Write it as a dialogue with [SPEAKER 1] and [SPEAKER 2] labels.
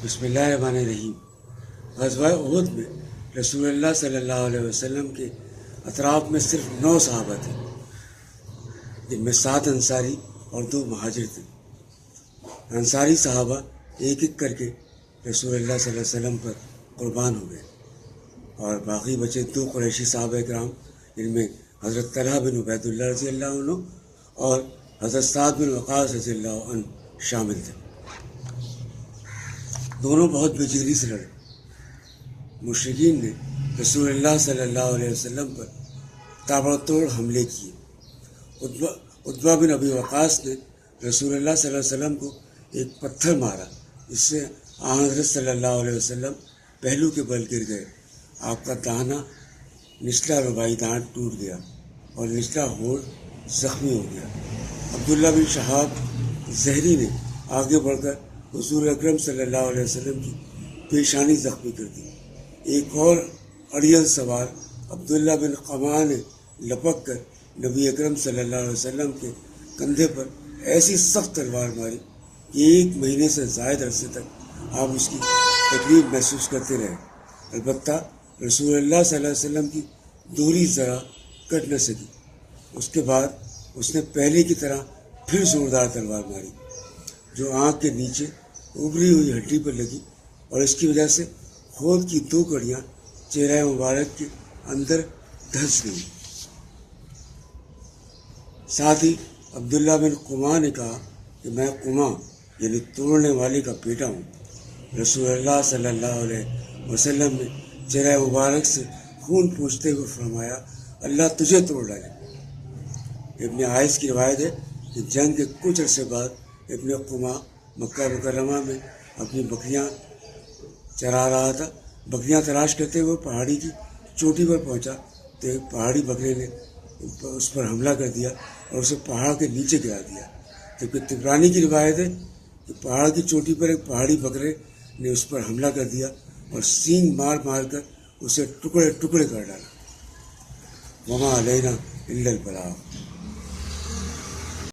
[SPEAKER 1] بسم اللہ الرحمن الرحیم۔ غزوہ احد میں رسول اللہ صلی اللہ علیہ وسلم کے اطراف میں صرف 9 صحابہ تھے، جن میں 7 انصاری اور 2 مہاجر تھے۔ انصاری صحابہ ایک ایک کر کے رسول اللہ صلی اللہ علیہ وسلم پر قربان ہو گئے، اور باقی بچے 2 قریشی صحابہ کرام، جن میں حضرت طلحہ بن عبید اللہ رضی اللہ عنہ اور حضرت سعد بن وقاص رضی اللہ عنہ شامل تھے۔ دونوں بہت بے جگری سے لڑے۔ مشرکین نے رسول اللہ صلی اللہ علیہ وسلم پر تابڑ توڑ حملے کیے۔ عتبہ بن ابی وقاص نے رسول اللہ صلی اللہ علیہ وسلم کو ایک پتھر مارا، جس سے حضرت صلی اللہ علیہ وسلم پہلو کے بل گر گئے۔ آپ کا داہنا نچلا رباعی دانت ٹوٹ گیا اور نچلا ہونٹ زخمی ہو گیا۔ عبداللہ بن شہاب زہری نے آگے بڑھ کر حضور اکرم صلی اللہ علیہ وسلم کی پیشانی زخمی کر دی۔ ایک اور اڑیل سوار عبداللہ بن قمع نے لپک کر نبی اکرم صلی اللہ علیہ وسلم کے کندھے پر ایسی سخت تلوار ماری کہ 1 مہینے سے زائد عرصے تک آپ اس کی تکلیف محسوس کرتے رہے۔ البتہ رسول اللہ صلی اللہ علیہ وسلم کی دوری ذرا کٹ نہ سکی۔ اس کے بعد اس نے پہلے کی طرح پھر زوردار تلوار ماری، جو آنکھ کے نیچے ابری ہوئی ہڈی پر لگی، اور اس کی وجہ سے خود کی 2 کڑیاں چہرہ مبارک کے اندر دھنس گئی۔ ساتھ ہی عبداللہ بن قمع نے کہا کہ میں قمع یعنی توڑنے والے کا بیٹا ہوں۔ رسول اللہ صلی اللہ علیہ وسلم نے چہرہ مبارک سے خون پوچھتے ہوئے فرمایا، اللہ تجھے توڑ ڈالے۔ ابن عائض کی روایت ہے کہ جنگ کے کچھ عرصے بعد ابن قمع مکہ مکرمہ میں اپنی بکریاں چرا رہا تھا۔ بکریاں تلاش کرتے ہوئے پہاڑی کی چوٹی پر پہنچا تو ایک پہاڑی بکرے نے اس پر حملہ کر دیا اور اسے پہاڑ کے نیچے گرا دیا، جبکہ طبرانی کی روایت ہے کہ پہاڑ کی چوٹی پر ایک پہاڑی بکرے نے اس پر حملہ کر دیا اور سینگ مار مار کر اسے ٹکڑے ٹکڑے کر ڈالا۔ وما علینا الا البلاغ۔